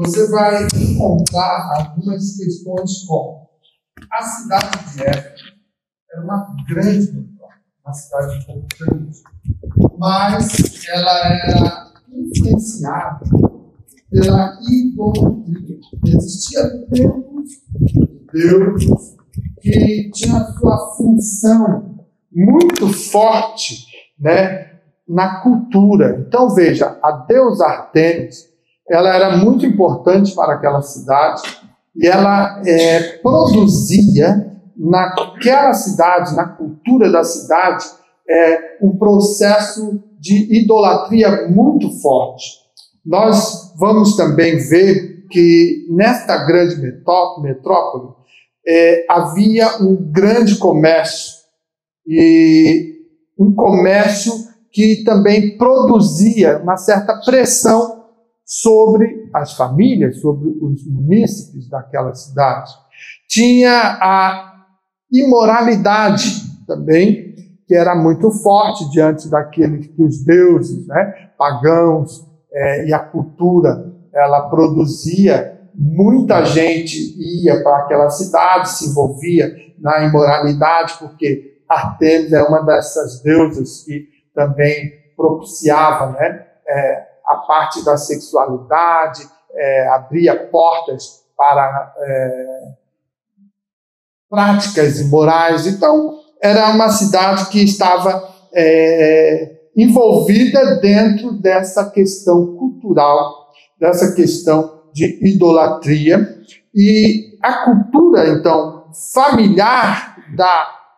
você vai encontrar algumas questões como a cidade de Éfeso era uma grande metrópole, uma cidade importante, mas ela era influenciada pela idolatria. Existia templos de deuses que tinham a sua função muito forte, né, na cultura. Então, veja, a deusa Ártemis, ela era muito importante para aquela cidade e ela produzia naquela cidade, na cultura da cidade, um processo de idolatria muito forte. Nós vamos também ver que nesta grande metrópole havia um grande comércio, e um comércio que também produzia uma certa pressão sobre as famílias, sobre os munícipes daquela cidade. Tinha a imoralidade também, que era muito forte diante daqueles que os deuses, né, pagãos, e a cultura, ela produzia. Muita gente ia para aquela cidade, se envolvia na imoralidade, porque Ártemis é uma dessas deusas que também propiciava, né, a parte da sexualidade, abria portas para práticas imorais. Então, era uma cidade que estava envolvida dentro dessa questão cultural, dessa questão de idolatria. E a cultura, então, familiar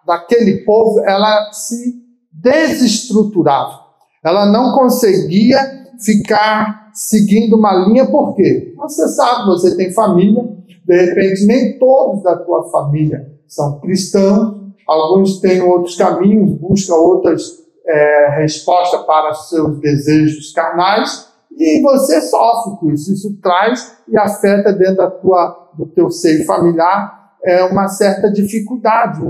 daquele povo, ela se desestruturava. Ela não conseguia ficar seguindo uma linha, por quê? Você sabe, você tem família, de repente nem todos da tua família são cristãos, alguns têm outros caminhos, buscam outras respostas para seus desejos carnais, e você sofre com isso. Isso traz e afeta dentro do teu seio familiar uma certa dificuldade,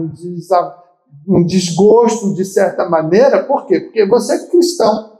um desgosto de certa maneira. Por quê? Porque você é cristão,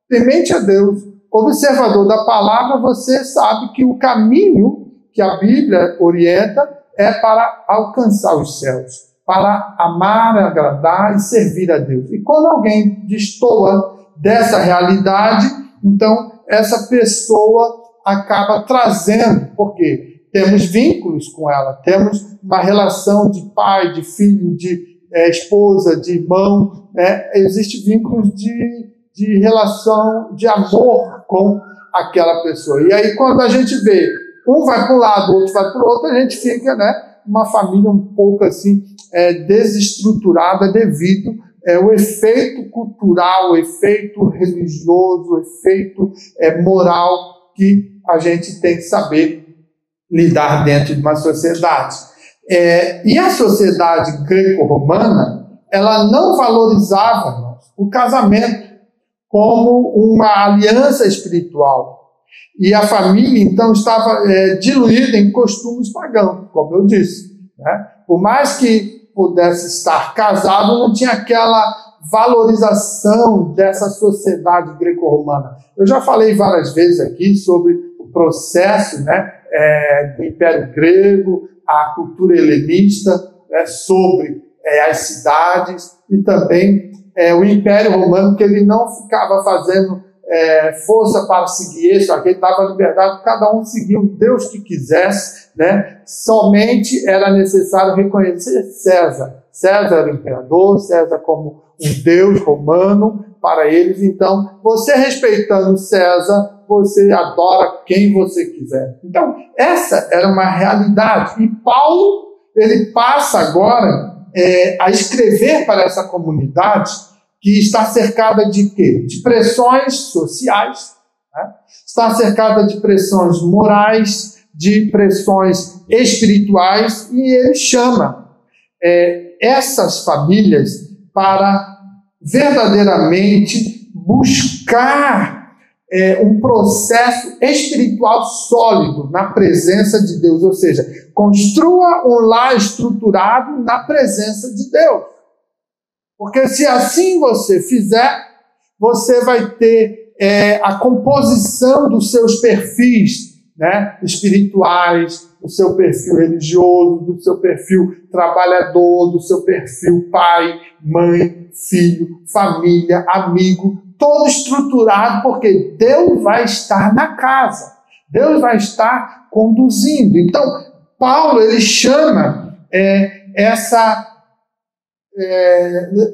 temente a Deus, observador da palavra, você sabe que o caminho que a Bíblia orienta é para alcançar os céus, para amar, agradar e servir a Deus. E quando alguém destoa dessa realidade, então essa pessoa acaba trazendo, porque temos vínculos com ela, temos uma relação de pai, de filho, de esposa, de irmão, né? Existem vínculos de relação, de amor com aquela pessoa. E aí, quando a gente vê, um vai para um lado, o outro vai para o outro, a gente fica, né, uma família um pouco assim, desestruturada devido ao efeito cultural, o efeito religioso, o efeito moral que a gente tem que saber lidar dentro de uma sociedade. E a sociedade greco-romana, ela não valorizava o casamento como uma aliança espiritual. E a família, então, estava diluída em costumes pagãos, como eu disse, né? Por mais que pudesse estar casado, não tinha aquela valorização dessa sociedade greco-romana. Eu já falei várias vezes aqui sobre o processo, né, do Império Grego, a cultura helenista, né, sobre as cidades, e também o Império Romano, que ele não ficava fazendo força para seguir isso, aquele dava liberdade, cada um seguia o Deus que quisesse, né? Somente era necessário reconhecer César. César era o imperador, César como um Deus romano para eles. Então, você respeitando César, você adora quem você quiser. Então, essa era uma realidade. E Paulo, ele passa agora a escrever para essa comunidade que está cercada de quê? De pressões sociais, né? Está cercada de pressões morais, de pressões espirituais, e ele chama essas famílias para verdadeiramente buscar um processo espiritual sólido na presença de Deus, ou seja, construa um lar estruturado na presença de Deus. Porque se assim você fizer, você vai ter a composição dos seus perfis né, espirituais, do seu perfil religioso, do seu perfil trabalhador, do seu perfil pai, mãe, filho, família, amigo, todo estruturado, porque Deus vai estar na casa, Deus vai estar conduzindo. Então, Paulo, ele chama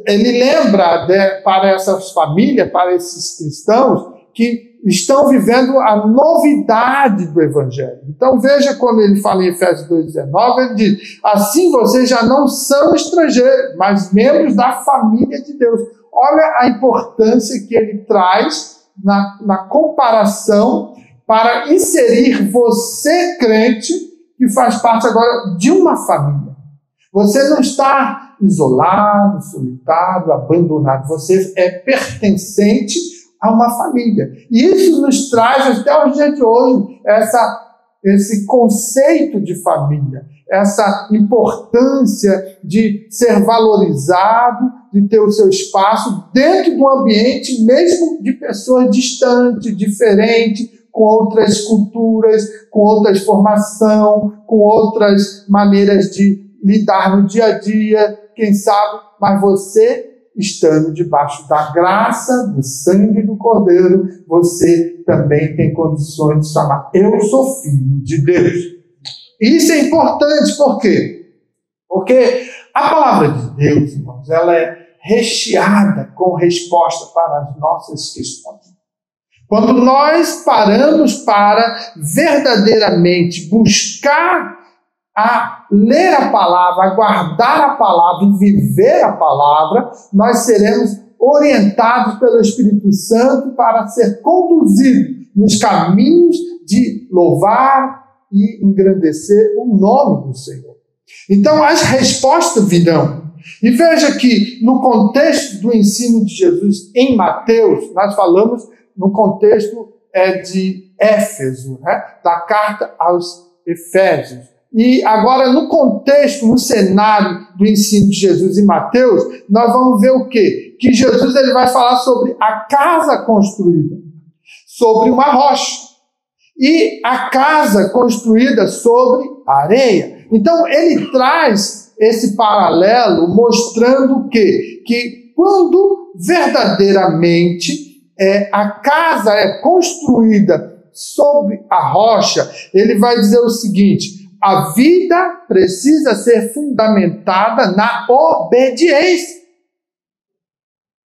ele lembra para essas famílias, para esses cristãos, que estão vivendo a novidade do Evangelho. Então veja quando ele fala em Efésios 2,19, ele diz, assim vocês já não são estrangeiros, mas membros da família de Deus. Olha a importância que ele traz na comparação para inserir você, crente, que faz parte agora de uma família. Você não está isolado, solitário, abandonado. Você é pertencente a uma família. E isso nos traz, até o dia de hoje, esse conceito de família, essa importância de ser valorizado, de ter o seu espaço dentro do ambiente, mesmo de pessoas distantes, diferentes, com outras culturas, com outras formações, com outras maneiras de lidar no dia a dia, quem sabe, mas você, estando debaixo da graça, do sangue do Cordeiro, você também tem condições de chamar, eu sou filho de Deus. Isso é importante, por quê? Porque a palavra de Deus, irmãos, ela é recheada com resposta para as nossas questões. Quando nós paramos para verdadeiramente buscar a ler a palavra, a guardar a palavra e viver a palavra, nós seremos orientados pelo Espírito Santo para ser conduzidos nos caminhos de louvar e engrandecer o nome do Senhor. Então, as respostas virão. E veja que, no contexto do ensino de Jesus em Mateus, nós falamos no contexto de Éfeso, né? Da carta aos Efésios. E agora, no contexto, no cenário do ensino de Jesus em Mateus, nós vamos ver o quê? Que Jesus ele vai falar sobre a casa construída sobre uma rocha e a casa construída sobre a areia. Então, ele traz esse paralelo mostrando o quê? Que quando verdadeiramente a casa é construída sobre a rocha, ele vai dizer o seguinte: a vida precisa ser fundamentada na obediência.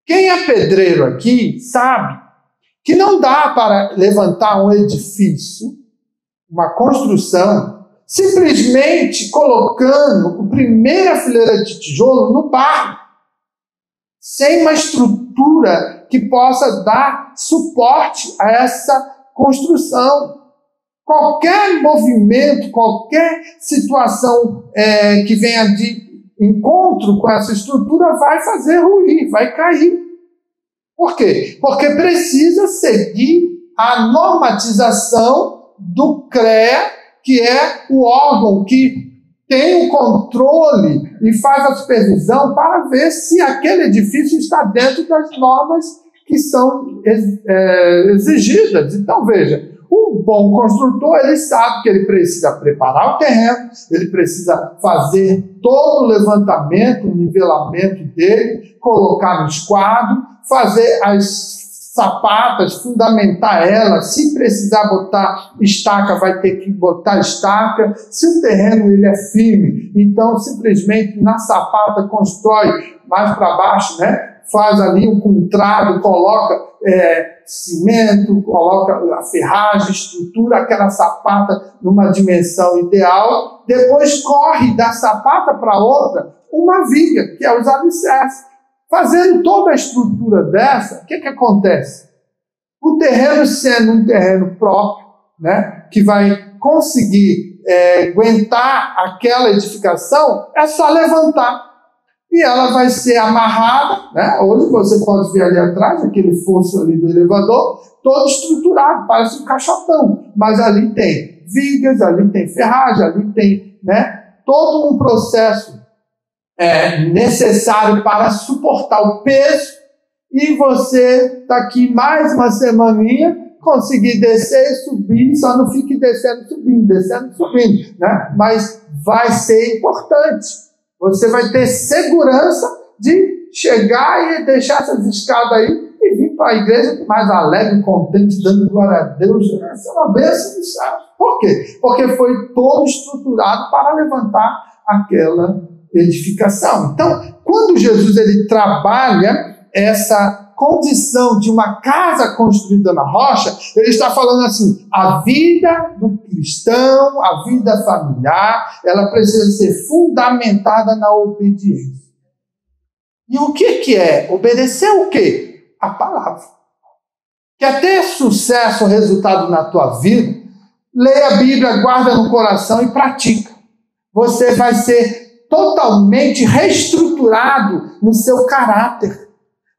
Quem é pedreiro aqui sabe que não dá para levantar um edifício, uma construção, simplesmente colocando a primeira fileira de tijolo no barro, sem uma estrutura que possa dar suporte a essa construção. Qualquer movimento, qualquer situação que venha de encontro com essa estrutura vai fazer ruir, vai cair. Por quê? Porque precisa seguir a normatização do CREA, que é o órgão que tem o controle e faz a supervisão para ver se aquele edifício está dentro das normas que são exigidas. Então, veja, um bom construtor, ele sabe que ele precisa preparar o terreno, ele precisa fazer todo o levantamento, o nivelamento dele, colocar no esquadro, fazer as sapatas, fundamentar elas, se precisar botar estaca, vai ter que botar estaca, se o terreno ele é firme, então simplesmente na sapata constrói mais para baixo, né? Faz ali um contrado, coloca cimento, coloca a ferragem, estrutura aquela sapata numa dimensão ideal, depois corre da sapata para outra uma viga, que é os alicerces. Fazendo toda a estrutura dessa, o que acontece? O terreno sendo um terreno próprio, né, que vai conseguir aguentar aquela edificação, é só levantar. E ela vai ser amarrada, né? Hoje você pode ver ali atrás, aquele fosso ali do elevador, todo estruturado, parece um caixotão. Mas ali tem vigas, ali tem ferragem, ali tem, né, todo um processo necessário para suportar o peso. E você, daqui mais uma semaninha, conseguir descer e subir, só não fique descendo e subindo, né? Mas vai ser importante. Você vai ter segurança de chegar e deixar essas escadas aí e vir para a igreja mais alegre, contente, dando glória a Deus. Essa é uma bênção do céu. Por quê? Porque foi todo estruturado para levantar aquela edificação. Então, quando Jesus ele trabalha essa condição de uma casa construída na rocha, ele está falando assim, a vida do cristão, a vida familiar, ela precisa ser fundamentada na obediência. E o que é? Obedecer o quê? A palavra. Quer ter sucesso, resultado na tua vida? Leia a Bíblia, guarda no coração e pratica. Você vai ser totalmente reestruturado no seu caráter.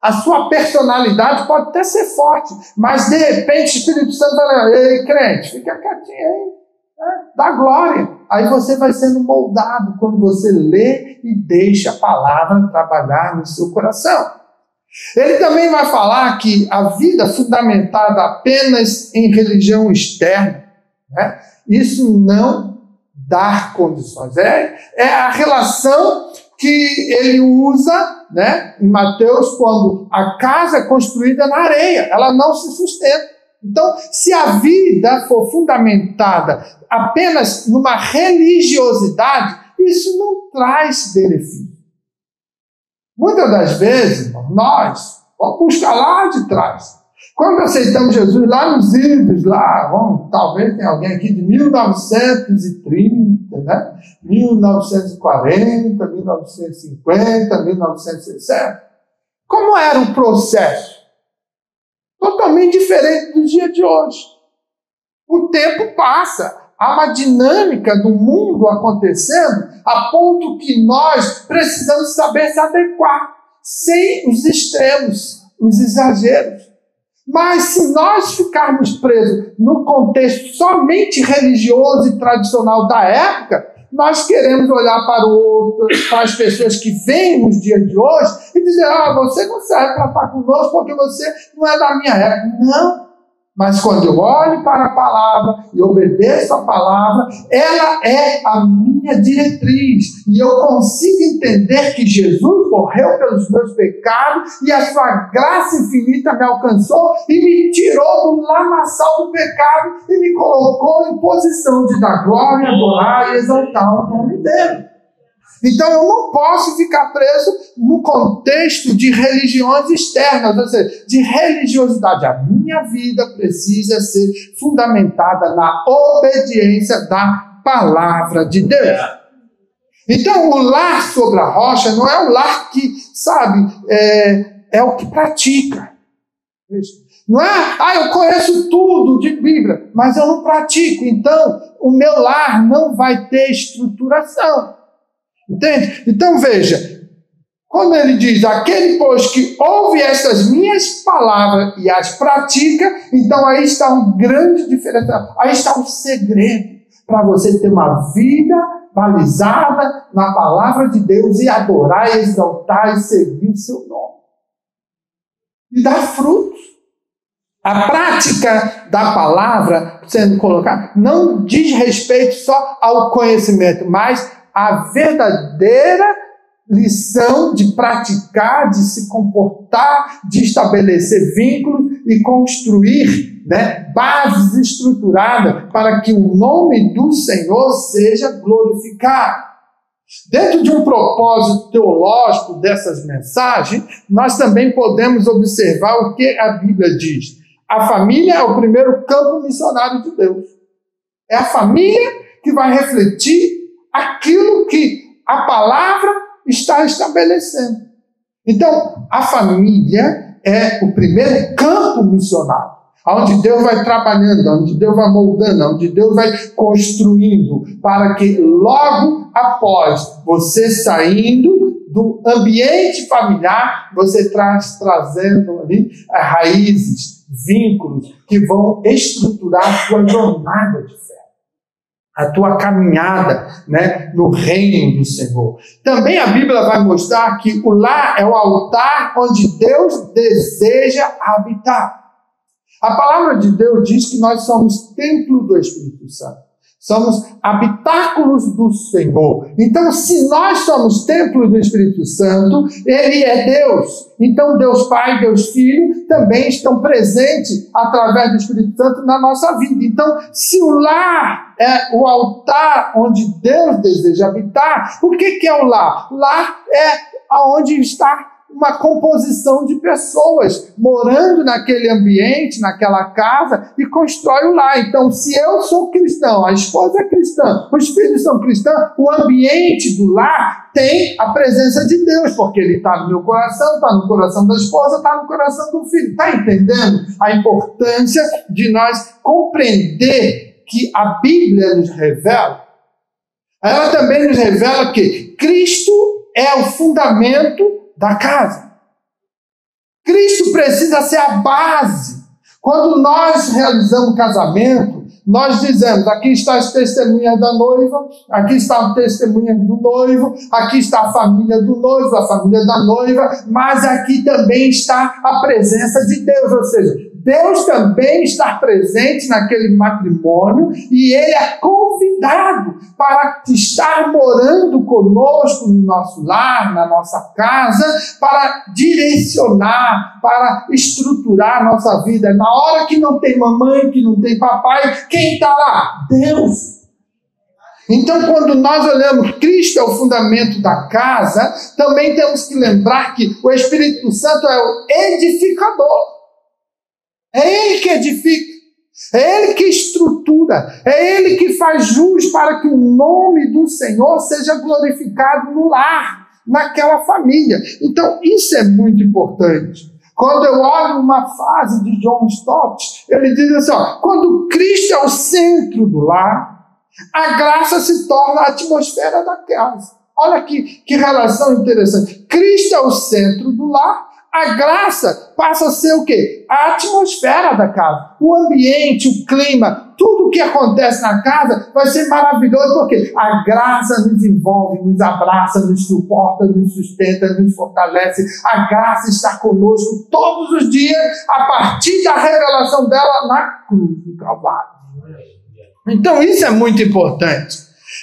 A sua personalidade pode até ser forte, mas de repente o Espírito Santo vai falar, ei, crente, fica quietinho aí, né? Dá glória. Aí você vai sendo moldado quando você lê e deixa a palavra trabalhar no seu coração. Ele também vai falar que a vida fundamentada apenas em religião externa, né? Isso não dá condições. É a relação que ele usa, né, em Mateus, quando a casa é construída na areia, ela não se sustenta. Então, se a vida for fundamentada apenas numa religiosidade, isso não traz benefício. Muitas das vezes, nós vamos buscar lá de trás. Quando aceitamos Jesus lá nos idos, talvez tenha alguém aqui de 1930, né? 1940, 1950, 1960. Como era o processo? Totalmente diferente do dia de hoje. O tempo passa, há uma dinâmica do mundo acontecendo a ponto que nós precisamos saber se adequar, sem os extremos, os exageros. Mas se nós ficarmos presos no contexto somente religioso e tradicional da época, nós queremos olhar para as pessoas que vêm nos dias de hoje e dizer, você não serve para estar conosco porque você não é da minha época. Não. Mas quando eu olho para a palavra e obedeço a palavra, ela é a minha diretriz. E eu consigo entender que Jesus morreu pelos meus pecados e a sua graça infinita me alcançou e me tirou do lamaçal do pecado e me colocou em posição de dar glória, adorar e exaltar o nome dele. Então eu não posso ficar preso no contexto de religiões externas, ou seja, de religiosidade. A minha vida precisa ser fundamentada na obediência da palavra de Deus. Então o lar sobre a rocha não é o lar que, é o que pratica. Não é, eu conheço tudo de Bíblia, mas eu não pratico. Então o meu lar não vai ter estruturação. Entende? Então veja, quando ele diz, aquele pois que ouve estas minhas palavras e as pratica, então aí está um grande diferencial, aí está um segredo para você ter uma vida balizada na palavra de Deus e adorar, exaltar e seguir o seu nome. E dar frutos. A prática da palavra, sendo colocada, não diz respeito só ao conhecimento, mas a verdadeira lição de praticar, de se comportar, de estabelecer vínculos e construir, bases estruturadas para que o nome do Senhor seja glorificado. Dentro de um propósito teológico dessas mensagens, nós também podemos observar o que a Bíblia diz. A família é o primeiro campo missionário de Deus. É a família que vai refletir aquilo que a palavra está estabelecendo. Então, a família é o primeiro campo missionário, onde Deus vai trabalhando, onde Deus vai moldando, onde Deus vai construindo, para que logo após você saindo do ambiente familiar, você trazendo ali raízes, vínculos que vão estruturar a sua jornada de fé. A tua caminhada, no reino do Senhor. Também a Bíblia vai mostrar que o lar é o altar onde Deus deseja habitar. A palavra de Deus diz que nós somos templo do Espírito Santo. Somos habitáculos do Senhor. Então, se nós somos templo do Espírito Santo, Ele é Deus. Então, Deus Pai, Deus Filho, também estão presentes através do Espírito Santo na nossa vida. Então, se o lar é o altar onde Deus deseja habitar, o que é o lar? O lar é onde está uma composição de pessoas morando naquele ambiente, naquela casa, e constrói o lar. Então, se eu sou cristão, a esposa é cristã, os filhos são cristãos, o ambiente do lar tem a presença de Deus, porque ele está no meu coração, está no coração da esposa, está no coração do filho. Está entendendo a importância de nós compreender que a Bíblia nos revela? Ela também nos revela que Cristo é o fundamento da casa. Cristo precisa ser a base. Quando nós realizamos casamento, nós dizemos, aqui está as testemunhas da noiva, aqui está a testemunha do noivo, aqui está a família do noivo, a família da noiva, mas aqui também está a presença de Deus, ou seja, Deus também está presente naquele matrimônio e Ele é convidado para estar morando conosco no nosso lar, na nossa casa, para direcionar, para estruturar a nossa vida. Na hora que não tem mamãe, que não tem papai, quem está lá? Deus. Então, quando nós olhamos Cristo é o fundamento da casa, também temos que lembrar que o Espírito Santo é o edificador. É Ele que edifica, é Ele que estrutura, é Ele que faz jus para que o nome do Senhor seja glorificado no lar, naquela família. Então, isso é muito importante. Quando eu olho uma frase de John Stott, ele diz assim, quando Cristo é o centro do lar, a graça se torna a atmosfera da casa. Olha que relação interessante. Cristo é o centro do lar, a graça passa a ser o quê? A atmosfera da casa, o ambiente, o clima, tudo o que acontece na casa vai ser maravilhoso, porque a graça nos envolve, nos abraça, nos suporta, nos sustenta, nos fortalece. A graça está conosco todos os dias, a partir da revelação dela na cruz do Calvário. Então isso é muito importante.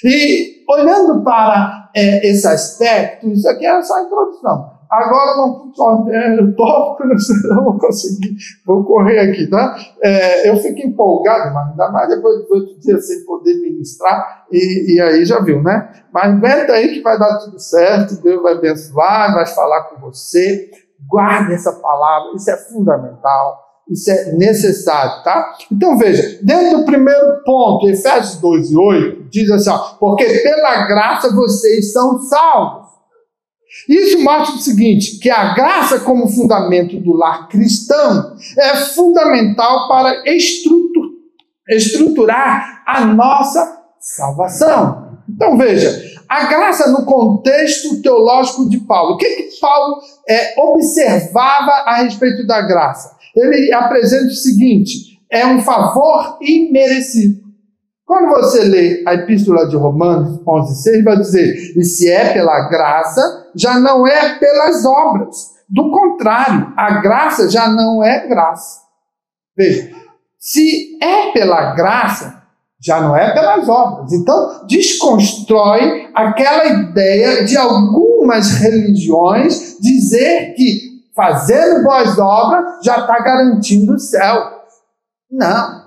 E olhando para esse aspecto, isso aqui é só a introdução. Agora vamos para o tópico, não vou conseguir, vou correr aqui, tá? Eu fico empolgado, mas ainda mais depois de 8 dias sem poder ministrar, e aí já viu, né? Mas aguenta aí que vai dar tudo certo, Deus vai abençoar, vai falar com você, guarde essa palavra, isso é fundamental, isso é necessário, tá? Então veja, dentro do primeiro ponto, Efésios 2:8, diz assim, porque pela graça vocês são salvos. Isso mostra o seguinte, que a graça como fundamento do lar cristão é fundamental para estruturar a nossa salvação. Então veja, a graça no contexto teológico de Paulo. O que Paulo observava a respeito da graça? Ele apresenta o seguinte, é um favor imerecido. Quando você lê a Epístola de Romanos 11:6, vai dizer, e se é pela graça, já não é pelas obras. Do contrário, a graça já não é graça. Veja, se é pela graça, já não é pelas obras. Então, desconstrói aquela ideia de algumas religiões dizer que fazendo boas obras já está garantindo o céu. Não.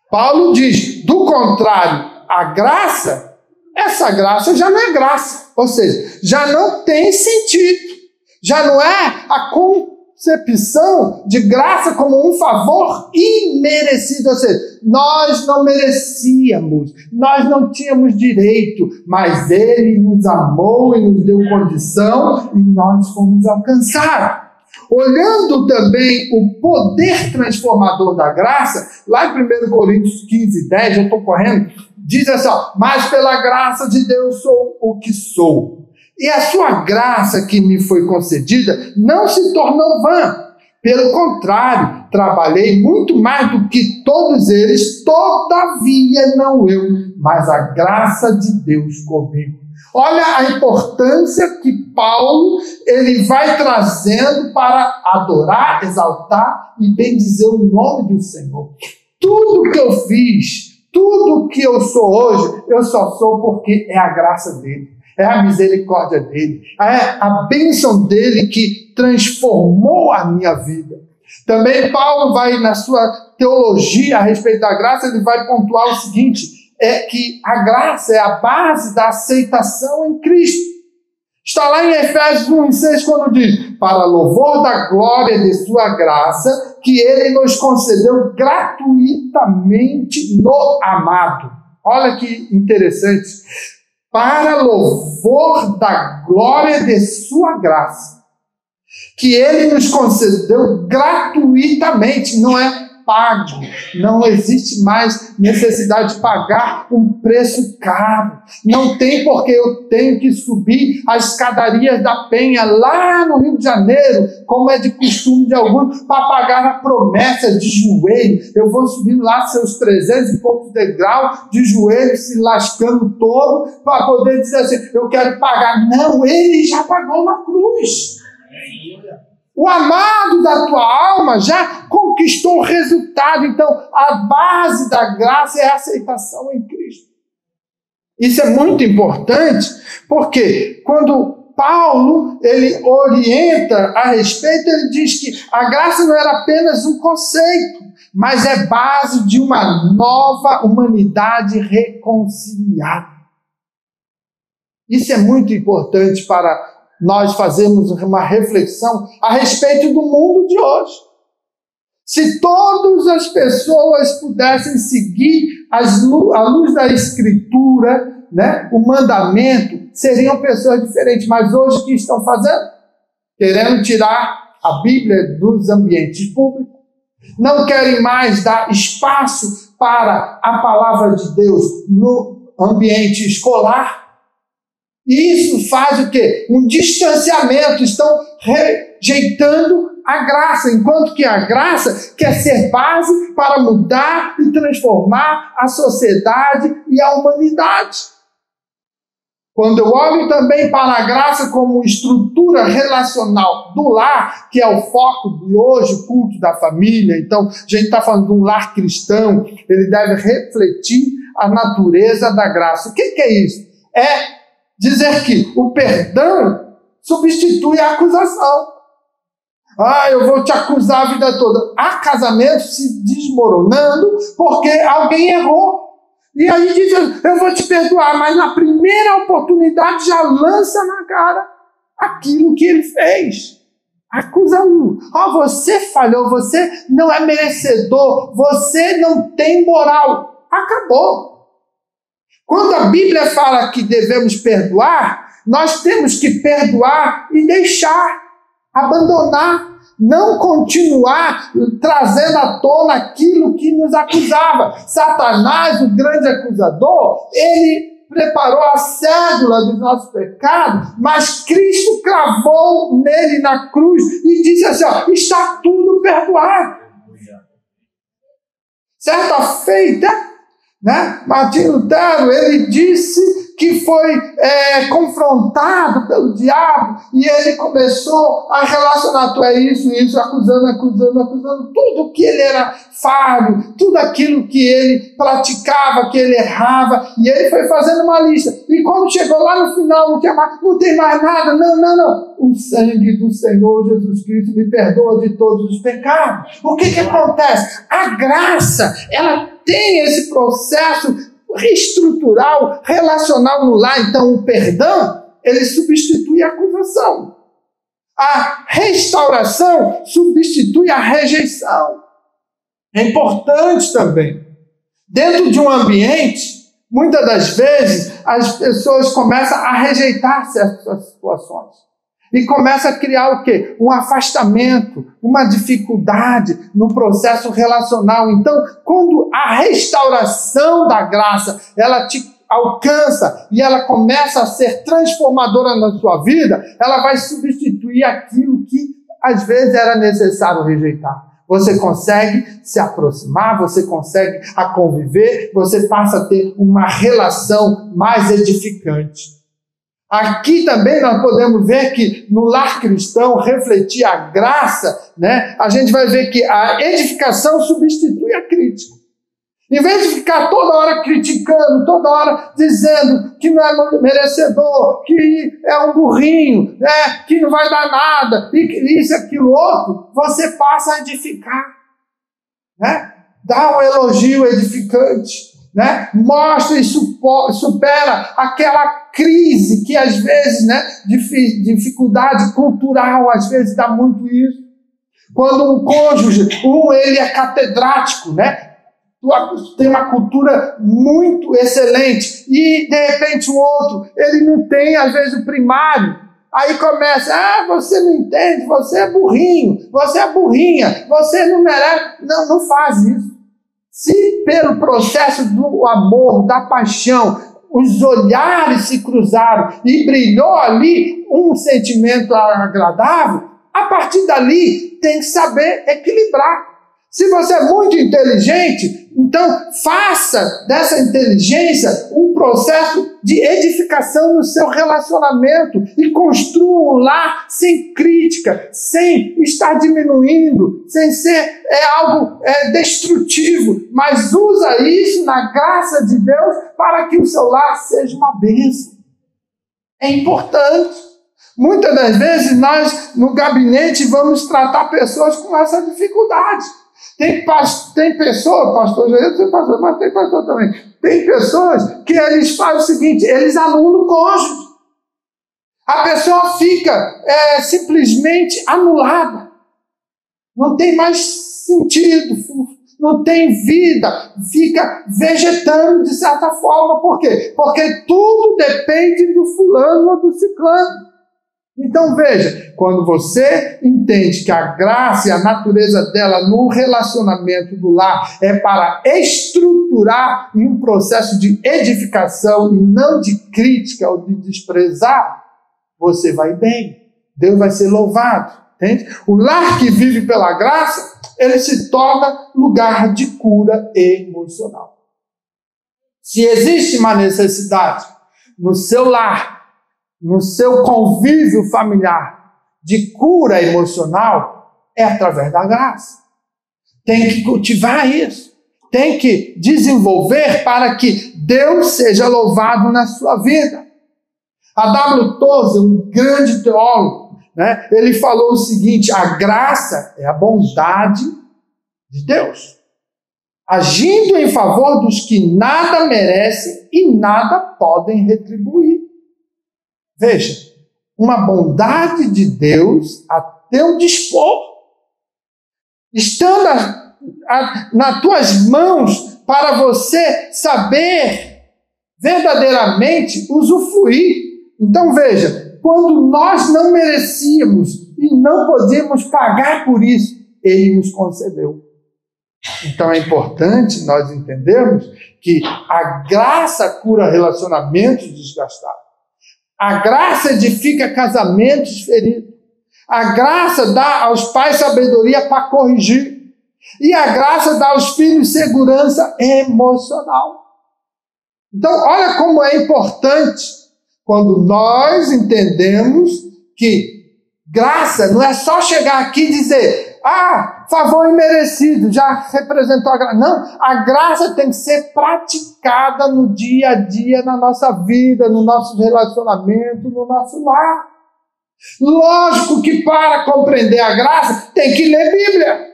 Paulo diz, do contrário, a graça, essa graça já não é graça. Ou seja, já não tem sentido. Já não é a concepção de graça como um favor imerecido. Ou seja, nós não merecíamos, nós não tínhamos direito, mas Ele nos amou e nos deu condição e nós fomos alcançados. Olhando também o poder transformador da graça, lá em 1 Coríntios 15:10, eu estou correndo, diz assim, mas pela graça de Deus sou o que sou. E a sua graça que me foi concedida não se tornou vã. Pelo contrário, trabalhei muito mais do que todos eles, todavia não eu, mas a graça de Deus comigo. Olha a importância que Paulo ele vai trazendo para adorar, exaltar e bendizer o nome do Senhor. Tudo que eu fiz, tudo que eu sou hoje, eu só sou porque é a graça dele, é a misericórdia dele, é a bênção dele que transformou a minha vida. Também Paulo vai, na sua teologia a respeito da graça, ele vai pontuar o seguinte, é que a graça é a base da aceitação em Cristo. Está lá em Efésios 1:6 quando diz, para louvor da glória de sua graça, que ele nos concedeu gratuitamente no amado. Olha que interessante. Para louvor da glória de sua graça, que ele nos concedeu gratuitamente, não é pago. Não existe mais necessidade de pagar um preço caro. Não tem porque eu tenho que subir as escadarias da Penha lá no Rio de Janeiro, como é de costume de alguns, para pagar a promessa de joelho. Eu vou subindo lá seus 300 e poucos degraus de joelho, se lascando todo, para poder dizer assim, eu quero pagar. Não, ele já pagou na cruz. O amado da tua alma já conquistou o resultado. Então, a base da graça é a aceitação em Cristo. Isso é muito importante, porque quando Paulo ele orienta a respeito, ele diz que a graça não era apenas um conceito, mas é base de uma nova humanidade reconciliada. Isso é muito importante para nós fazermos uma reflexão a respeito do mundo de hoje. Se todas as pessoas pudessem seguir a luz da Escritura, né, o mandamento, seriam pessoas diferentes. Mas hoje o que estão fazendo? Querendo tirar a Bíblia dos ambientes públicos. Não querem mais dar espaço para a palavra de Deus no ambiente escolar. E isso faz o quê? Um distanciamento, estão rejeitando a graça, enquanto que a graça quer ser base para mudar e transformar a sociedade e a humanidade. Quando eu olho também para a graça como estrutura relacional do lar, que é o foco de hoje, o culto da família, então a gente está falando de um lar cristão, ele deve refletir a natureza da graça. O que é isso? É dizer que o perdão substitui a acusação. Eu vou te acusar a vida toda. Há casamentos se desmoronando porque alguém errou. E aí diz, eu vou te perdoar, mas na primeira oportunidade já lança na cara aquilo que ele fez. Acusa um. Você falhou, você não é merecedor, você não tem moral. Acabou. Quando a Bíblia fala que devemos perdoar, nós temos que perdoar e deixar, abandonar, não continuar trazendo à tona aquilo que nos acusava. Satanás, o grande acusador, ele preparou a cédula dos nossos pecados, mas Cristo cravou nele na cruz e disse assim, está tudo perdoado. Certa feita, né? Martinho Lutero, ele disse que foi confrontado pelo diabo e ele começou a relacionar, tu é isso, acusando tudo que ele era falho, tudo aquilo que ele praticava, que ele errava, e ele foi fazendo uma lista, e quando chegou lá no final, não tem mais nada, não, o sangue do Senhor Jesus Cristo me perdoa de todos os pecados. O que acontece? A graça, ela tem esse processo estrutural, relacional no lar. Então o perdão, ele substitui a acusação. A restauração substitui a rejeição. É importante também. Dentro de um ambiente, muitas das vezes, as pessoas começam a rejeitar certas situações. E começa a criar o quê? Um afastamento, uma dificuldade no processo relacional. Então, quando a restauração da graça, ela te alcança e ela começa a ser transformadora na sua vida, ela vai substituir aquilo que às vezes era necessário rejeitar. Você consegue se aproximar, você consegue conviver, você passa a ter uma relação mais edificante. Aqui também nós podemos ver que no lar cristão, refletir a graça, né? A gente vai ver que a edificação substitui a crítica. Em vez de ficar toda hora criticando, toda hora dizendo que não é merecedor, que é um burrinho, né? Que não vai dar nada, e isso, aquilo, outro, você passa a edificar, né? Dá um elogio edificante, né? Mostra e supera aquela crise que às vezes, né, dificuldade cultural, às vezes dá muito isso. Quando um cônjuge, ele é catedrático, né? Tem uma cultura muito excelente e de repente o outro, ele não tem às vezes o primário. Aí começa, você não entende, você é burrinho, você é burrinha, você não merece. Não faz isso. Se pelo processo do amor, da paixão, os olhares se cruzaram e brilhou ali um sentimento agradável, a partir dali tem que saber equilibrar. Se você é muito inteligente, então faça dessa inteligência um processo de edificação no seu relacionamento e construa um lar sem crítica, sem estar diminuindo, sem ser algo destrutivo, mas usa isso na graça de Deus para que o seu lar seja uma bênção. É importante. Muitas das vezes nós no gabinete vamos tratar pessoas com essa dificuldade. Tem pessoas, pastor, eu sou pastor, mas tem pastor também. Tem pessoas que eles fazem o seguinte, eles anulam o cônjuge. A pessoa fica simplesmente anulada. Não tem mais sentido, não tem vida, fica vegetando de certa forma. Por quê? Porque tudo depende do fulano ou do ciclano. Então veja, quando você entende que a graça e a natureza dela no relacionamento do lar é para estruturar em um processo de edificação e não de crítica ou de desprezar, você vai bem, Deus vai ser louvado, entende? O lar que vive pela graça, ele se torna lugar de cura emocional. Se existe uma necessidade no seu lar, no seu convívio familiar de cura emocional, é através da graça. Tem que cultivar isso. Tem que desenvolver para que Deus seja louvado na sua vida. A W. Tozer, um grande teólogo, né, ele falou o seguinte: a graça é a bondade de Deus, agindo em favor dos que nada merecem e nada podem retribuir. Veja, uma bondade de Deus a teu dispor, estando nas tuas mãos para você saber verdadeiramente usufruir. Então veja, quando nós não merecíamos e não podíamos pagar por isso, Ele nos concedeu. Então é importante nós entendermos que a graça cura relacionamentos desgastados. A graça edifica casamentos feridos. A graça dá aos pais sabedoria para corrigir. E a graça dá aos filhos segurança emocional. Então, olha como é importante quando nós entendemos que graça não é só chegar aqui e dizer, favor imerecido, já representou a graça. Não, a graça tem que ser praticada no dia a dia, na nossa vida, no nosso relacionamento, no nosso lar. Lógico que para compreender a graça, tem que ler Bíblia,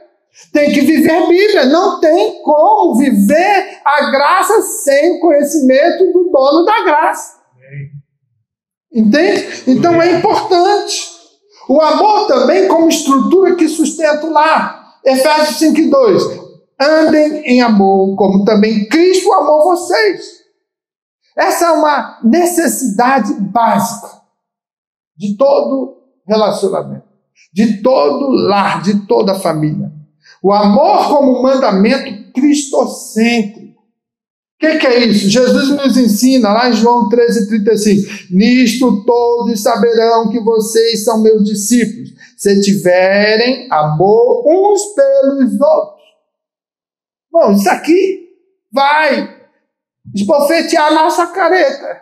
tem que viver Bíblia. Não tem como viver a graça sem conhecimento do dono da graça. Entende? Então é importante. O amor também como estrutura que sustenta o lar. Efésios 5:2. Andem em amor, como também Cristo amou vocês. Essa é uma necessidade básica de todo relacionamento, de todo lar, de toda família. O amor como mandamento cristocêntrico. O que é isso? Jesus nos ensina lá em João 13:35. Nisto todos saberão que vocês são meus discípulos, se tiverem amor uns pelos outros. Bom, isso aqui vai esbofetear a nossa careta.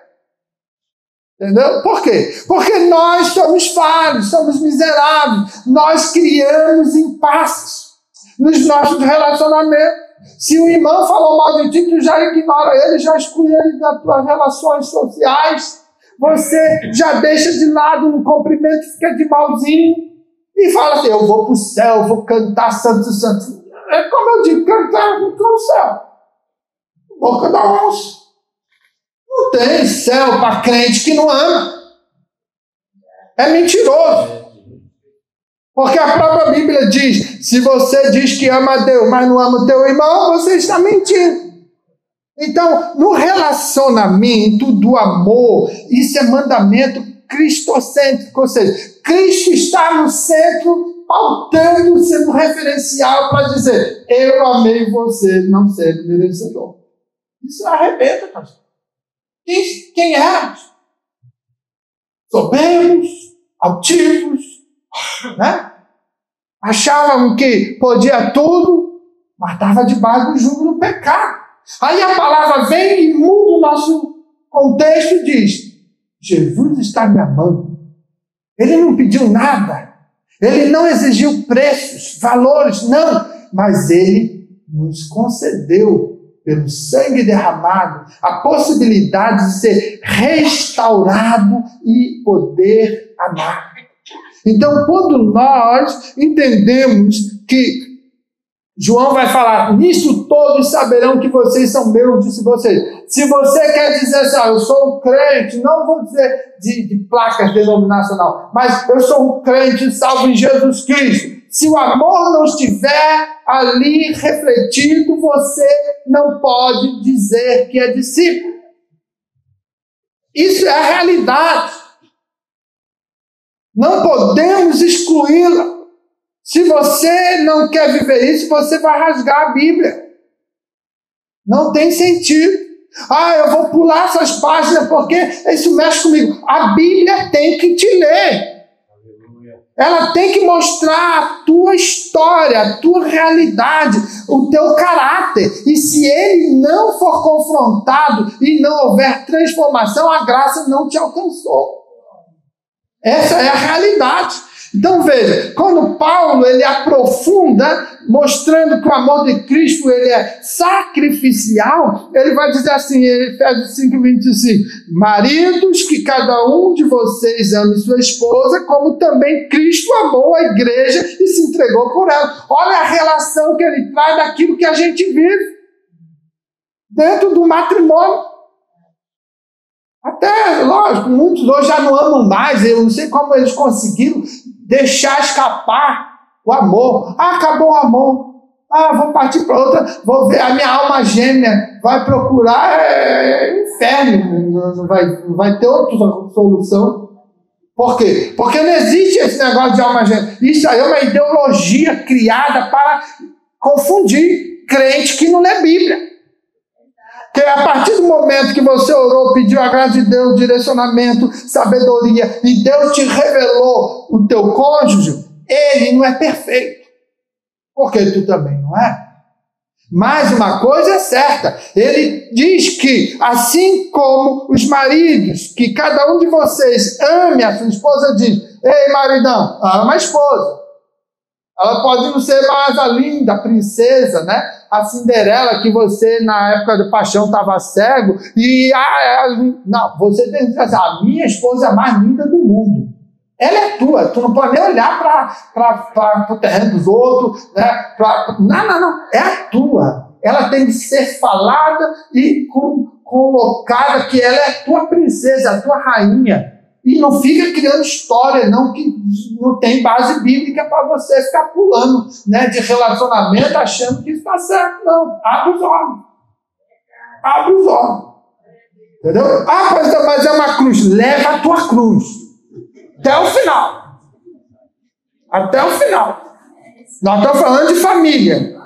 Entendeu? Por quê? Porque nós somos falhos, somos miseráveis. Nós criamos impasses nos nossos relacionamentos. Se o irmão falou mal de ti, tu já ignora ele, já exclui ele das tuas relações sociais. Você já deixa de lado um cumprimento, fica de malzinho e fala assim, eu vou para o céu, vou cantar santo, santo. É como eu digo, cantar no céu. Boca da onça. Não tem céu para crente que não ama. É mentiroso. Porque a própria Bíblia diz, se você diz que ama a Deus, mas não ama o teu irmão, você está mentindo. Então, no relacionamento do amor, isso é mandamento cristocêntrico, ou seja, Cristo está no centro, pautando, sendo referencial para dizer, eu amei você, não sendo merecedor. Isso arrebenta, pastor. Quem é? Soberbos, altivos, né? Achavam que podia tudo, mas estava debaixo do jugo do pecado. Aí a palavra vem e muda o nosso contexto e diz, Jesus está me amando. Ele não pediu nada. Ele não exigiu preços, valores, não. Mas ele nos concedeu, pelo sangue derramado, a possibilidade de ser restaurado e poder amar. Então, quando nós entendemos que João vai falar, nisso todos saberão que vocês são meus, disse vocês. Se você quer dizer assim, eu sou um crente, não vou dizer de placas denominacional, mas eu sou um crente salvo em Jesus Cristo. Se o amor não estiver ali refletido, você não pode dizer que é discípulo. Isso é a realidade. Não podemos excluí-la. Se você não quer viver isso, você vai rasgar a Bíblia. Não tem sentido. Eu vou pular essas páginas porque isso mexe comigo. A Bíblia tem que te ler. Ela tem que mostrar a tua história, a tua realidade, o teu caráter. E se ele não for confrontado e não houver transformação, a graça não te alcançou. Essa é a realidade. Então veja, quando Paulo ele aprofunda, mostrando que o amor de Cristo ele é sacrificial, ele vai dizer assim, em Efésios 5:25, maridos, que cada um de vocês ame sua esposa, como também Cristo amou a igreja e se entregou por ela. Olha a relação que ele traz daquilo que a gente vive dentro do matrimônio. Até, lógico, muitos hoje já não amam mais, eu não sei como eles conseguiram deixar escapar o amor. Acabou o amor. Vou partir para outra, vou ver a minha alma gêmea, vai procurar inferno, não vai ter outra solução. Por quê? Porque não existe esse negócio de alma gêmea. Isso aí é uma ideologia criada para confundir crente que não lê Bíblia. Porque a partir do momento que você orou, pediu a graça de Deus, direcionamento, sabedoria, e Deus te revelou o teu cônjuge, ele não é perfeito. Porque tu também não é. Mas uma coisa é certa, ele diz que, assim como os maridos, que cada um de vocês ame a sua esposa, diz, ei maridão, ama a esposa. Ela pode não ser mais a linda princesa, né? A Cinderela, que você, na época do paixão, estava cego. Não, você tem que dizer assim, a minha esposa é a mais linda do mundo. Ela é tua. Tu não pode nem olhar para o terreno dos outros. Né? Não. É a tua. Ela tem que ser falada e colocada que ela é a tua princesa, a tua rainha. E não fica criando história, não, que não tem base bíblica para você ficar pulando, né, de relacionamento achando que está certo. Não, abre os olhos. Abre os olhos. Entendeu? Mas é uma cruz. Leva a tua cruz. Até o final. Até o final. Nós estamos falando de família.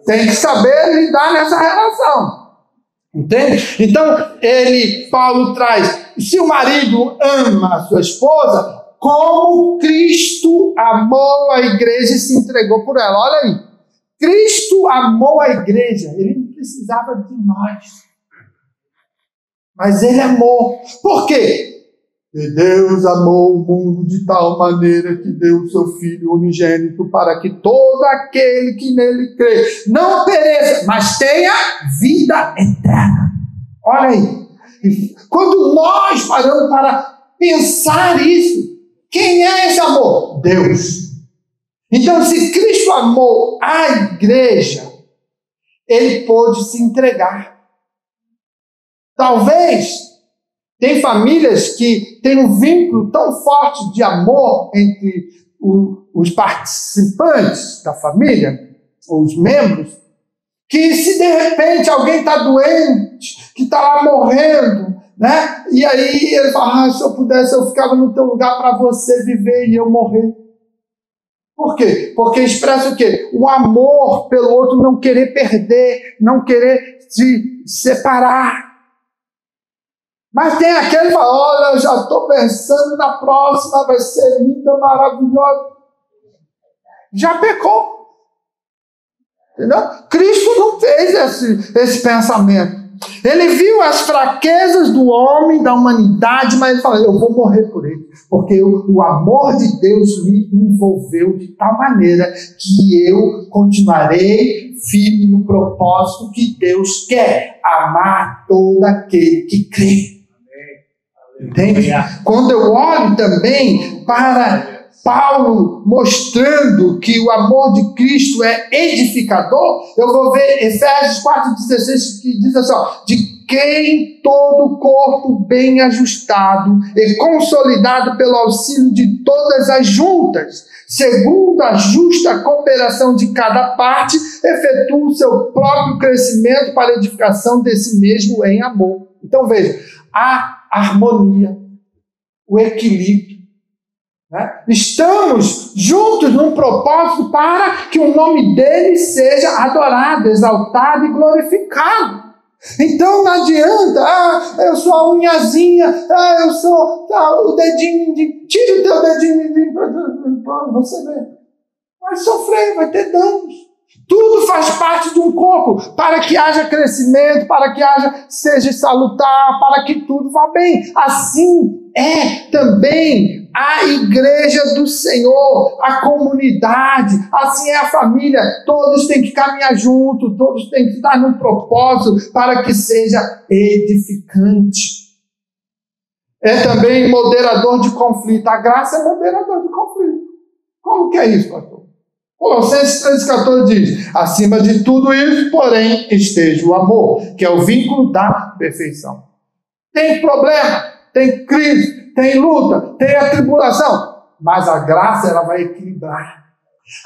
Tem que saber lidar nessa relação. Entende? Então, Paulo traz, se o marido ama a sua esposa, como Cristo amou a igreja e se entregou por ela. Olha aí. Cristo amou a igreja. Ele não precisava de nós. Mas ele amou. Por quê? E Deus amou o mundo de tal maneira que deu o seu Filho unigênito para que todo aquele que nele crê não pereça, mas tenha vida eterna. Olha aí. Quando nós paramos para pensar isso, quem é esse amor? Deus. Então, se Cristo amou a igreja, ele pôde se entregar. Talvez tem famílias que têm um vínculo tão forte de amor entre os participantes da família, os membros, que se de repente alguém está doente, que está lá morrendo, né? E aí ele fala, se eu pudesse eu ficava no teu lugar para você viver e eu morrer. Por quê? Porque expressa o quê? O amor pelo outro, não querer perder, não querer se separar. Mas tem aquele que fala, olha, eu já estou pensando na próxima, vai ser linda, maravilhosa. Já pecou. Entendeu? Cristo não fez esse pensamento. Ele viu as fraquezas do homem, da humanidade, mas ele falou, eu vou morrer por ele. Porque o amor de Deus me envolveu de tal maneira que eu continuarei firme no propósito que Deus quer. Amar todo aquele que crê. Entende? Quando eu olho também para Paulo mostrando que o amor de Cristo é edificador, eu vou ver Efésios 4,16 que diz assim, ó, de quem todo o corpo bem ajustado e consolidado pelo auxílio de todas as juntas, segundo a justa cooperação de cada parte, efetua o seu próprio crescimento para a edificação desse mesmo em amor. Então veja, a harmonia, o equilíbrio. Né? Estamos juntos num propósito para que o nome dele seja adorado, exaltado e glorificado. Então não adianta, eu sou a unhazinha, eu sou o dedinho, tira o teu dedinho para você ver. Vai sofrer, vai ter danos. Tudo faz parte de um corpo, para que haja crescimento, para que seja salutar, para que tudo vá bem. Assim é também a igreja do Senhor, a comunidade, assim é a família. Todos têm que caminhar juntos, todos têm que estar num propósito para que seja edificante. É também moderador de conflito. A graça é moderador de conflito. Como que é isso, pastor? Colossenses 3,14 diz, acima de tudo isso, porém, esteja o amor, que é o vínculo da perfeição. Tem problema, tem crise, tem luta, tem atribulação, mas a graça ela vai equilibrar.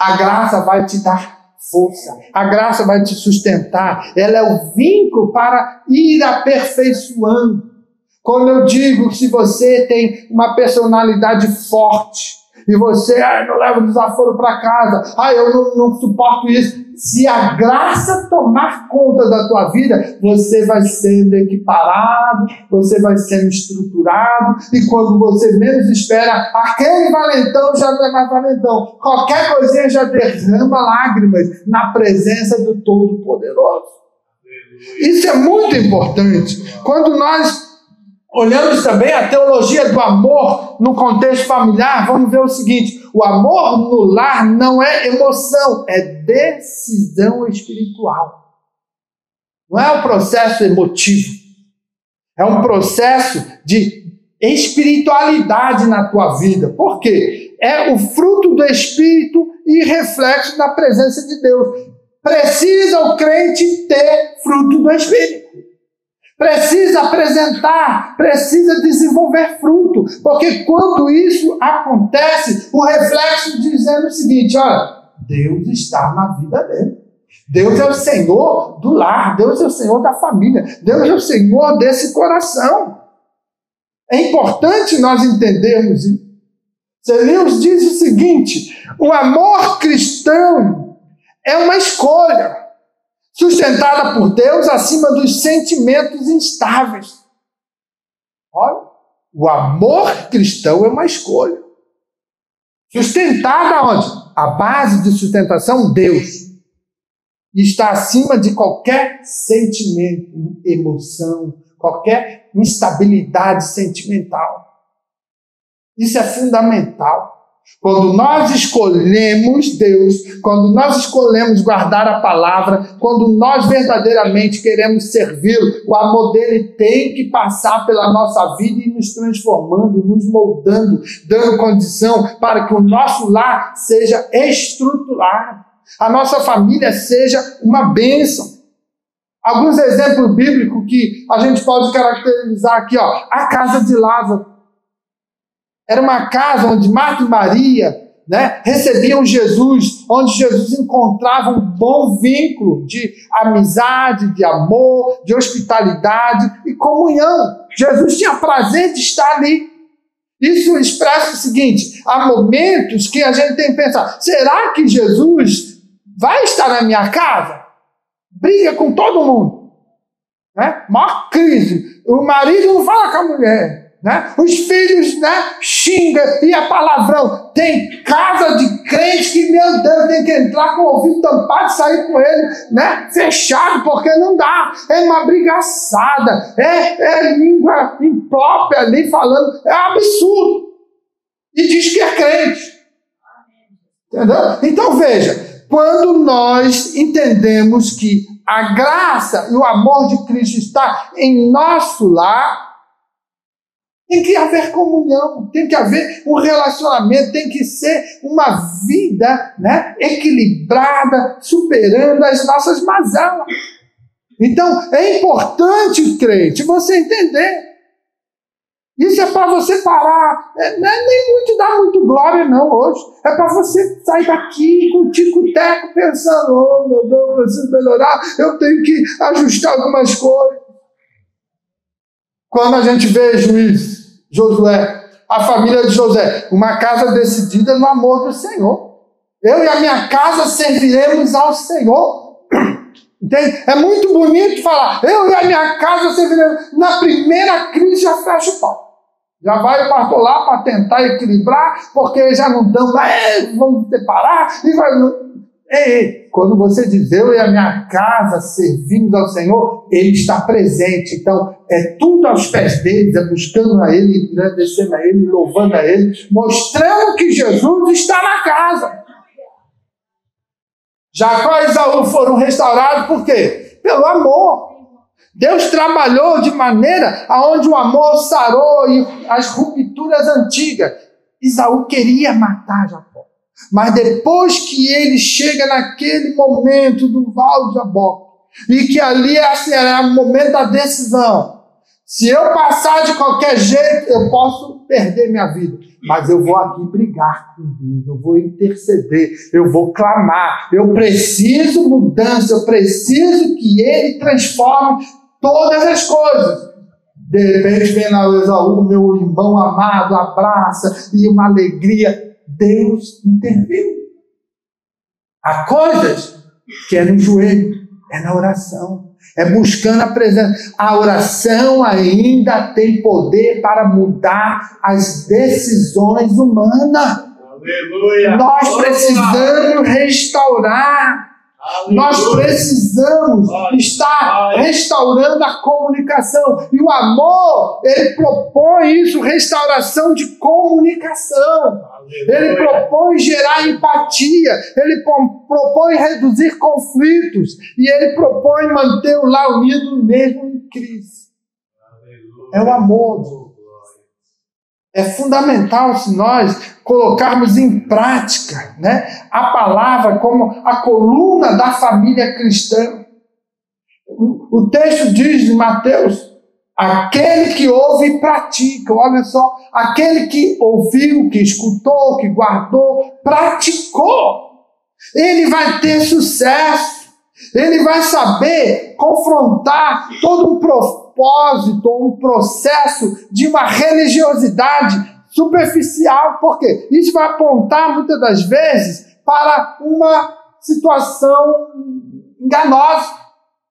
A graça vai te dar força, a graça vai te sustentar, ela é o vínculo para ir aperfeiçoando. Quando eu digo, se você tem uma personalidade forte, e você, não leva o desaforo para casa, eu não suporto isso. Se a graça tomar conta da tua vida, você vai sendo equiparado, você vai sendo estruturado, e quando você menos espera, aquele valentão já não é mais valentão. Qualquer coisinha já derrama lágrimas na presença do Todo-Poderoso. Isso é muito importante. Quando nós olhamos também a teologia do amor no contexto familiar, vamos ver o seguinte, o amor no lar não é emoção, é decisão espiritual. Não é um processo emotivo, é um processo de espiritualidade na tua vida. Por quê? É o fruto do Espírito e reflexo da presença de Deus. Precisa o crente ter fruto do Espírito. Precisa apresentar, precisa desenvolver fruto, porque quando isso acontece, o reflexo dizendo o seguinte, olha, Deus está na vida dele. Deus é o Senhor do lar, Deus é o Senhor da família, Deus é o Senhor desse coração. É importante nós entendermos isso. Deus diz o seguinte, o amor cristão é uma escolha, sustentada por Deus acima dos sentimentos instáveis. Olha, o amor cristão é uma escolha. Sustentada onde? A base de sustentação, Deus. E está acima de qualquer sentimento, emoção, qualquer instabilidade sentimental. Isso é fundamental. Quando nós escolhemos Deus, quando nós escolhemos guardar a palavra, quando nós verdadeiramente queremos servi-lo, o amor dele tem que passar pela nossa vida e nos transformando, nos moldando, dando condição para que o nosso lar seja estruturado, a nossa família seja uma bênção. Alguns exemplos bíblicos que a gente pode caracterizar aqui, ó, a casa de Lázaro. Era uma casa onde Marta e Maria, né, recebiam Jesus, onde Jesus encontrava um bom vínculo de amizade, de amor, de hospitalidade e comunhão. Jesus tinha prazer de estar ali. Isso expressa o seguinte: há momentos que a gente tem que pensar, será que Jesus vai estar na minha casa? Briga com todo mundo, né? Maior crise. O marido não fala com a mulher. Né? Os filhos, né, xingam e é palavrão. Tem casa de crente que, meu Deus, tem que entrar com o ouvido tampado e sair com ele, né, fechado, porque não dá. É uma brigaçada, é língua imprópria ali falando, é absurdo. E diz que é crente. Entendeu? Então veja, quando nós entendemos que a graça e o amor de Cristo está em nosso lar, tem que haver comunhão, tem que haver um relacionamento, tem que ser uma vida, né, equilibrada, superando as nossas mazelas. Então, é importante, crente, você entender. Isso é para você parar. Não é nem muito dar muito glória, não, hoje. É para você sair daqui com o tico-teco pensando, oh, meu Deus, eu preciso melhorar, eu tenho que ajustar algumas coisas. Quando a gente vê Josué, a família de José, uma casa decidida no amor do Senhor. Eu e a minha casa serviremos ao Senhor. Entende? É muito bonito falar, eu e a minha casa serviremos. Na primeira crise já fecha o pau. Já vai o pastor lá para tentar equilibrar, porque já não dão mais, vamos separar. E vai... Quando você diz, eu e a minha casa servimos ao Senhor, Ele está presente. Então, é tudo aos pés dele, é buscando a Ele, agradecendo a Ele, louvando a Ele, mostrando que Jesus está na casa. Jacó e Esaú foram restaurados por quê? Pelo amor. Deus trabalhou de maneira aonde o amor sarou as rupturas antigas. Esaú queria matar Jacó. Mas depois que ele chega naquele momento do Val de Jaboque, e que ali é o momento da decisão, se eu passar de qualquer jeito, eu posso perder minha vida, mas eu vou aqui brigar com Deus, eu vou interceder, eu vou clamar, eu preciso mudança, eu preciso que Ele transforme todas as coisas. De repente vem lá o Esaú, meu irmão amado, abraça, e uma alegria. Deus interviu. Há coisas que é no joelho, é na oração, é buscando a presença. A oração ainda tem poder para mudar as decisões humanas. Aleluia. Nós precisamos restaurar. Aleluia. Nós precisamos estar restaurando a comunicação. E o amor, ele propõe isso, restauração de comunicação. Ele propõe gerar empatia, ele propõe reduzir conflitos e ele propõe manter o lar unido mesmo em crise. É o amor. É fundamental se nós colocarmos em prática, né, a palavra como a coluna da família cristã. O texto diz em Mateus: aquele que ouve e pratica, olha só, aquele que ouviu, que escutou, que guardou, praticou, ele vai ter sucesso, ele vai saber confrontar todo um propósito, um processo de uma religiosidade superficial, porque isso vai apontar muitas das vezes para uma situação enganosa.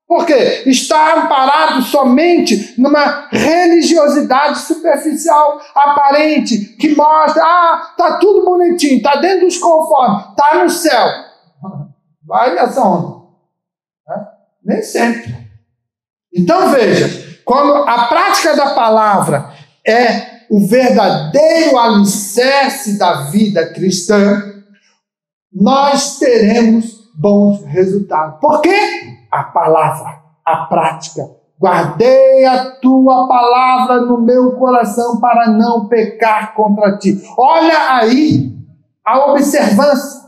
Por quê? Está amparado somente numa religiosidade superficial, aparente, que mostra, está tudo bonitinho, está dentro dos conformes, está no céu. Vai nessa onda. Nem sempre. Então veja, quando a prática da palavra é o verdadeiro alicerce da vida cristã, nós teremos bons resultados. Por quê? A palavra, a prática. Guardei a tua palavra no meu coração para não pecar contra ti. Olha aí a observância.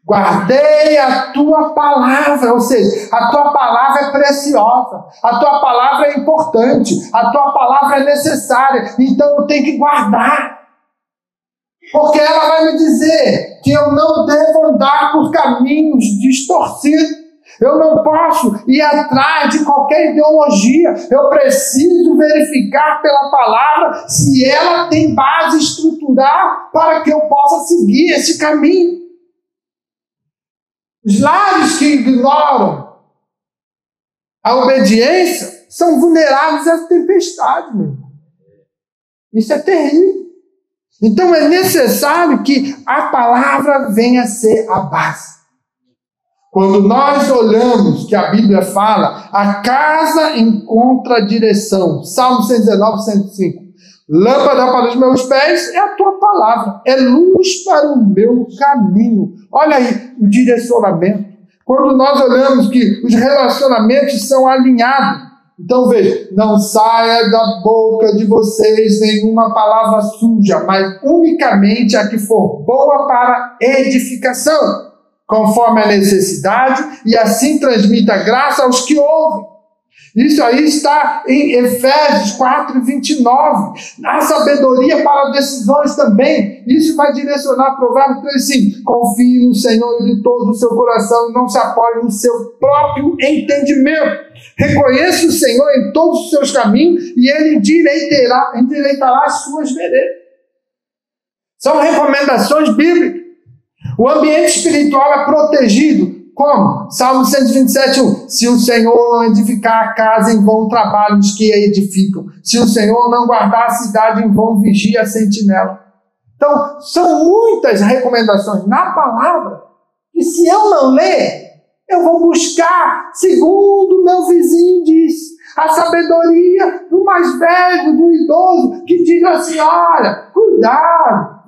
Guardei a tua palavra, ou seja, a tua palavra é preciosa, a tua palavra é importante, a tua palavra é necessária, então eu tenho que guardar. Porque ela vai me dizer que eu não devo andar por caminhos distorcidos. Eu não posso ir atrás de qualquer ideologia. Eu preciso verificar pela palavra se ela tem base estrutural para que eu possa seguir esse caminho. Os lares que ignoram a obediência são vulneráveis à tempestade, meu irmão. Isso é terrível. Então é necessário que a palavra venha a ser a base. Quando nós olhamos que a Bíblia fala, a casa encontra direção. Salmo 119, 105. Lâmpada para os meus pés é a tua palavra, é luz para o meu caminho. Olha aí o direcionamento. Quando nós olhamos que os relacionamentos são alinhados, então veja, não saia da boca de vocês nenhuma palavra suja, mas unicamente a que for boa para edificação, conforme a necessidade, e assim transmita graça aos que ouvem. Isso aí está em Efésios 4, 29. A sabedoria para decisões também. Isso vai direcionar Provérbios 3, 5. Confie no Senhor de todo o seu coração e não se apoie no seu próprio entendimento. Reconheça o Senhor em todos os seus caminhos e Ele endireitará as suas veredas. São recomendações bíblicas. O ambiente espiritual é protegido. Como? Salmo 127, 1. Se o Senhor não edificar a casa, em vão trabalham os que a edificam. Se o Senhor não guardar a cidade, em vão vigia a sentinela. Então, são muitas recomendações na palavra, que se eu não ler, eu vou buscar, segundo o meu vizinho diz, a sabedoria do mais velho, do idoso, que diz assim, olha, cuidado,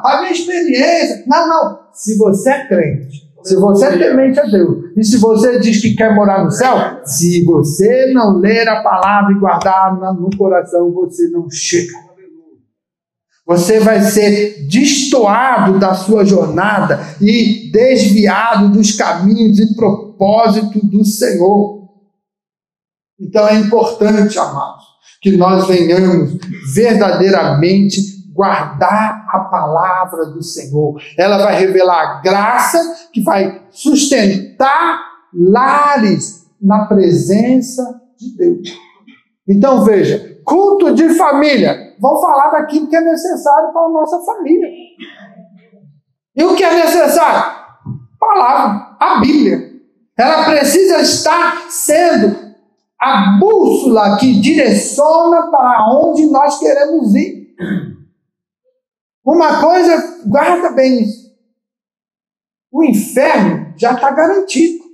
a minha experiência. Não. Se você é crente, se você é temente a Deus, e se você diz que quer morar no céu, se você não ler a palavra e guardar no coração, você não chega. Você vai ser destoado da sua jornada e desviado dos caminhos e propósitos do Senhor. Então é importante, amados, que nós venhamos verdadeiramente guardar a palavra do Senhor. Ela vai revelar a graça que vai sustentar lares na presença de Deus. Então veja, culto de família. Vamos falar daquilo que é necessário para a nossa família. E o que é necessário? Palavra, a Bíblia. Ela precisa estar sendo a bússola que direciona para onde nós queremos ir. Uma coisa, guarda bem isso. O inferno já está garantido.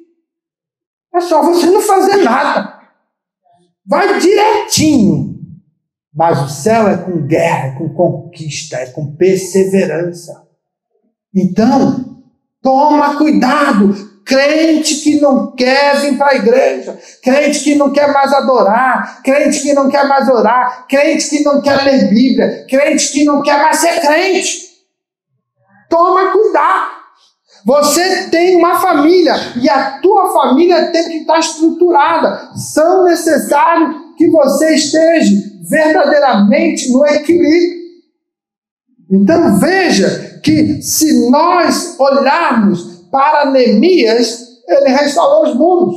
É só você não fazer nada. Vai direitinho. Mas o céu é com guerra, é com conquista, é com perseverança. Então, toma cuidado. Crente que não quer vir para a igreja, crente que não quer mais adorar, crente que não quer mais orar, crente que não quer ler Bíblia, crente que não quer mais ser crente. Toma cuidado. Você tem uma família e a tua família tem que estar estruturada. São necessários que você esteja verdadeiramente no equilíbrio. Então veja que se nós olharmos para Neemias, ele restaurou os muros.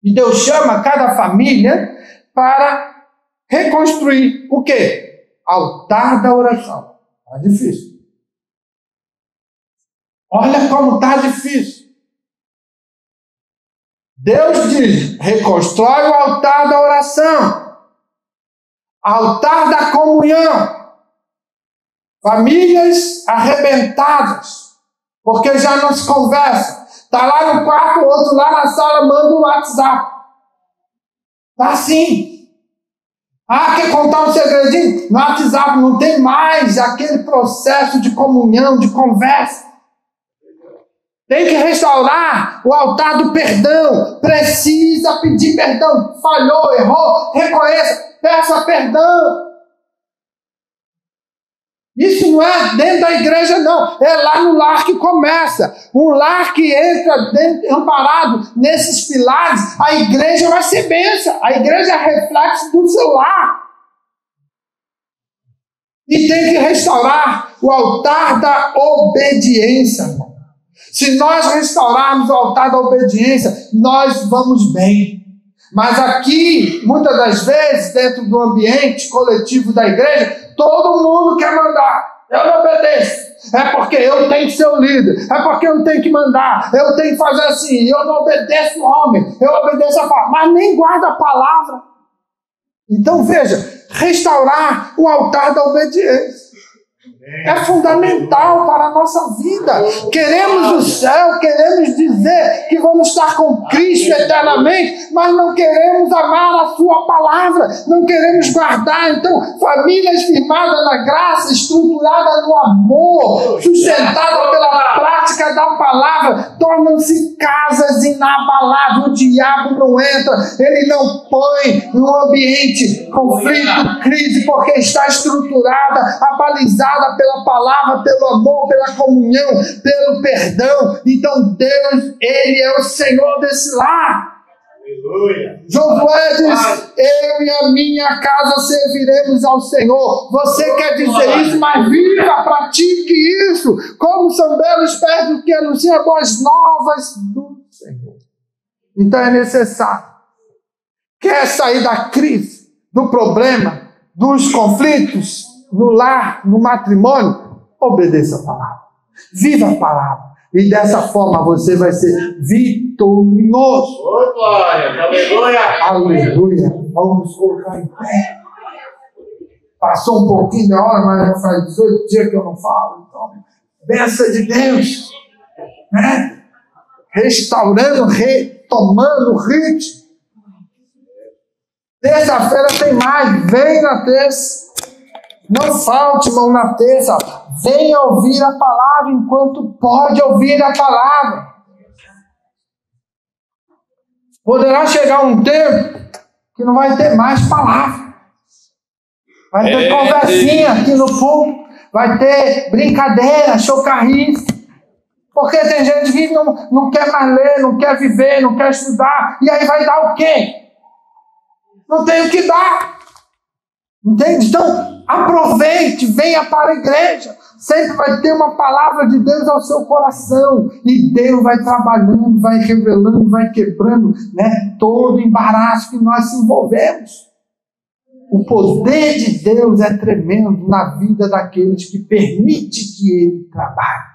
E Deus chama cada família para reconstruir o quê? Altar da oração. Está difícil. Olha como está difícil. Deus diz, reconstrói o altar da oração. Altar da comunhão. Famílias arrebentadas. Porque já não se conversa. Está lá no quarto, o outro lá na sala, manda um WhatsApp. Está assim. Ah, quer contar um segredinho? No WhatsApp não tem mais aquele processo de comunhão, de conversa. Tem que restaurar o altar do perdão. Precisa pedir perdão. Falhou, errou, reconheça, peça perdão. Isso não é dentro da igreja, não. É lá no lar que começa. Um lar que entra dentro, amparado nesses pilares, a igreja vai ser bênção. A igreja é reflexo do seu lar. E tem que restaurar o altar da obediência. Se nós restaurarmos o altar da obediência, nós vamos bem. Mas aqui, muitas das vezes, dentro do ambiente coletivo da igreja, todo mundo quer mandar. Eu não obedeço. É porque eu tenho que ser o líder. É porque eu tenho que mandar. Eu tenho que fazer assim. Eu não obedeço o homem. Eu obedeço a palavra. Mas nem guarda a palavra. Então veja, restaurar o altar da obediência é fundamental para a nossa vida. Queremos o céu, queremos dizer que vamos estar com Cristo eternamente, mas não queremos amar a sua palavra, não queremos guardar. Então, famílias firmadas na graça, estruturadas no amor, sustentadas pela prática da palavra, tornam-se casas inabaláveis. O diabo não entra, ele não põe no ambiente conflito, crise, porque está estruturada, abalizada pela palavra, pelo amor, pela comunhão, pelo perdão. Então Deus, Ele é o Senhor desse lar. Aleluia. Josué diz: eu e a minha casa serviremos ao Senhor. Você quer dizer isso, mas viva, pratique isso. Como são belos pés que anunciam boas novas do Senhor. Então é necessário. Quer sair da crise, do problema, dos conflitos, no lar, no matrimônio? Obedeça a palavra. Viva a palavra. E dessa forma você vai ser vitorioso. Oh, glória! Aleluia! Aleluia! Vamos colocar em pé. Passou um pouquinho da hora, mas já faz 18 dias que eu não falo. Então, bênção de Deus. Né? Restaurando, retomando o ritmo. Terça-feira tem mais. Vem na terça. Não falte, irmão, na terça. Venha ouvir a palavra enquanto pode ouvir a palavra. Poderá chegar um tempo que não vai ter mais palavra. Vai ter conversinha aqui no público. Vai ter brincadeira, chocarrice. Porque tem gente que não quer mais ler, não quer viver, não quer estudar. E aí vai dar o quê? Não tem o que dar. Entende? Então, aproveite, venha para a igreja. Sempre vai ter uma palavra de Deus ao seu coração. E Deus vai trabalhando, vai revelando, vai quebrando, né, todo embaraço que nós se envolvemos. O poder de Deus é tremendo na vida daqueles que permitem que Ele trabalhe.